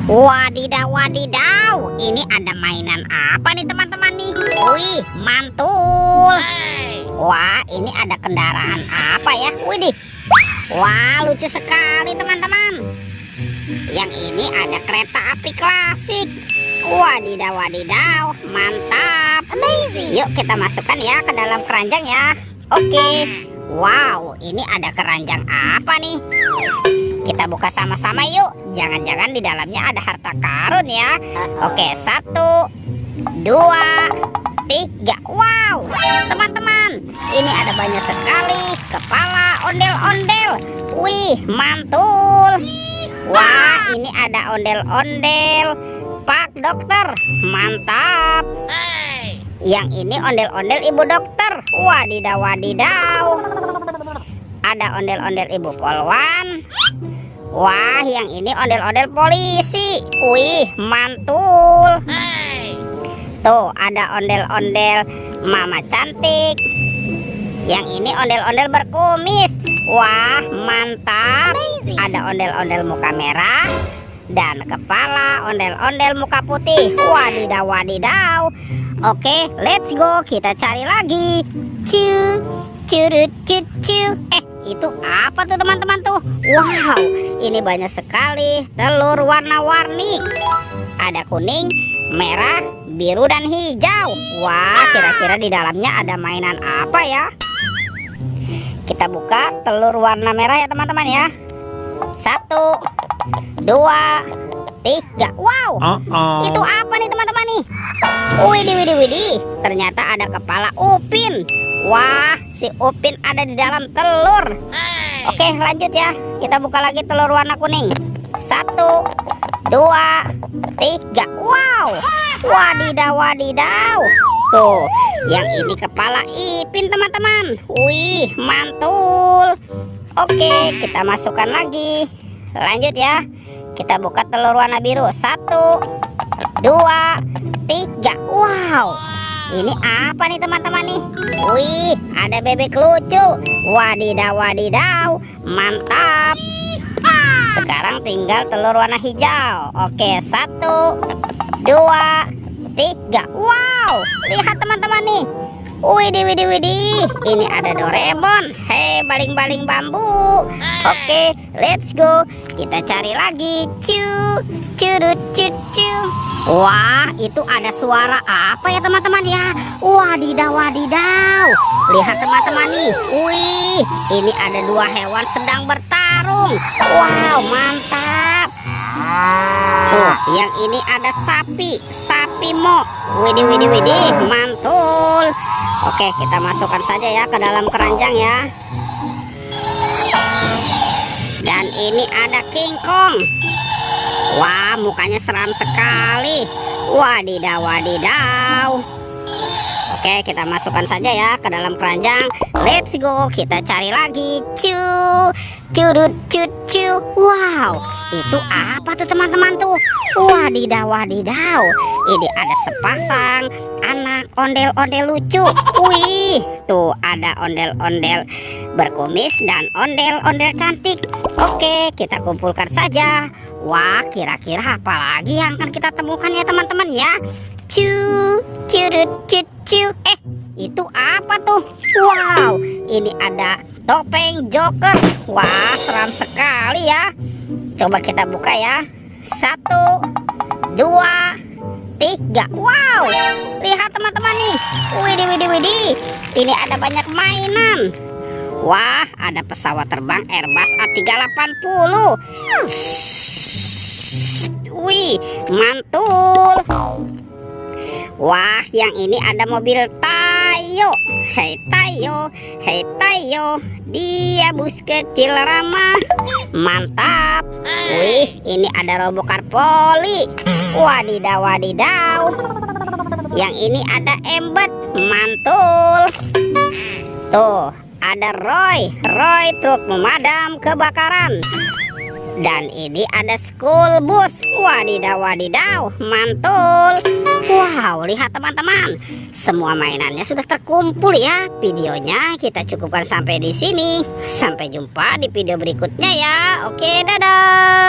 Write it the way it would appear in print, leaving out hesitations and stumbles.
Wadidaw, wadidaw. Ini ada mainan apa nih teman-teman nih? Wih, mantul. Wah, ini ada kendaraan apa ya? Widih. Wah, lucu sekali teman-teman. Yang ini ada kereta api klasik. Wadidaw, wadidaw. Mantap. Amazing. Yuk kita masukkan ya ke dalam keranjang ya. Oke. Wow, ini ada keranjang apa nih? Kita buka sama-sama yuk. Jangan-jangan di dalamnya ada harta karun ya. Oke, 1, 2, 3. Wow, teman-teman, ini ada banyak sekali kepala ondel-ondel. Wih, mantul. Wah, ini ada ondel-ondel Pak Dokter. Mantap. Yang ini ondel-ondel Ibu Dokter. Wadidaw, wadidaw. Ada ondel-ondel Ibu Polwan. Wah, yang ini ondel-ondel polisi. Wih, mantul. Tuh, ada ondel-ondel Mama Cantik. Yang ini ondel-ondel berkumis. Wah, mantap. Ada ondel-ondel muka merah dan kepala ondel-ondel muka putih. Wadidaw, wadidaw. Oke, let's go. Kita cari lagi. Curut, cucu. Itu apa tuh teman-teman tuh? Wow, ini banyak sekali telur warna-warni. Ada kuning, merah, biru, dan hijau. Wah, kira-kira di dalamnya ada mainan apa ya? Kita buka telur warna merah ya teman-teman ya. 1, 2, 3. Wow, itu apa nih teman-teman nih? Widih, widih, widih. Ternyata ada kepala Upin. Wah, si Upin ada di dalam telur. Oke, lanjut ya. Kita buka lagi telur warna kuning. 1, 2, 3. Wow, wadidaw, wadidaw. Tuh, yang ini kepala Ipin teman-teman. Wih, mantul. Oke, kita masukkan lagi. Lanjut ya. Kita buka telur warna biru. 1, 2, 3. Wow, ini apa nih teman-teman nih? Wih, ada bebek lucu. Wadidaw, wadidaw. Mantap. Sekarang tinggal telur warna hijau. Oke, 1, 2, 3. Wow, lihat teman-teman nih. Widih, widih, widih. Ini ada Doraemon. Hei, baling-baling bambu. Oke, let's go. Kita cari lagi. Curut, cucu. Wah, itu ada suara apa ya teman-teman ya? Wadidaw, wadidaw. Lihat teman-teman nih. Wih, ini ada dua hewan sedang bertarung. Wow, mantap. Tuh, yang ini ada sapi mo. Widih, widih, widih. Mantul. Oke, kita masukkan saja ya ke dalam keranjang ya. Dan ini ada King Kong. Wah, mukanya seram sekali. Wadidaw, wadidaw. Oke, kita masukkan saja ya ke dalam keranjang. Let's go. Kita cari lagi. Curut, cucu. Wow, itu apa tuh teman-teman tuh? Wadidaw, wadidaw. Ini ada sepasang anak ondel-ondel lucu. Wih, tuh ada ondel-ondel berkumis dan ondel-ondel cantik. Oke, kita kumpulkan saja. Wah, kira-kira apa lagi yang akan kita temukan ya teman-teman ya? Curut, cucu. Itu apa tuh? Wow, ini ada topeng Joker. Wah, seram sekali ya. Coba kita buka ya. 1, 2, 3. Wow, lihat teman-teman nih. Widih, widih, widih. Ini ada banyak mainan. Wah, ada pesawat terbang Airbus A380. Wih, mantul. Wah, yang ini ada mobil Tayo. Hei Tayo, hei Tayo, dia bus kecil ramah. Mantap. Wih, ini ada Robocar Poli. Wadidaw, wadidaw. Yang ini ada Embet. Mantul. Tuh, ada Roy truk pemadam kebakaran. Dan ini ada school bus. Wadidaw, wadidaw. Mantul. Wow, lihat teman-teman. Semua mainannya sudah terkumpul ya. Videonya kita cukupkan sampai di sini. Sampai jumpa di video berikutnya ya. Oke, dadah.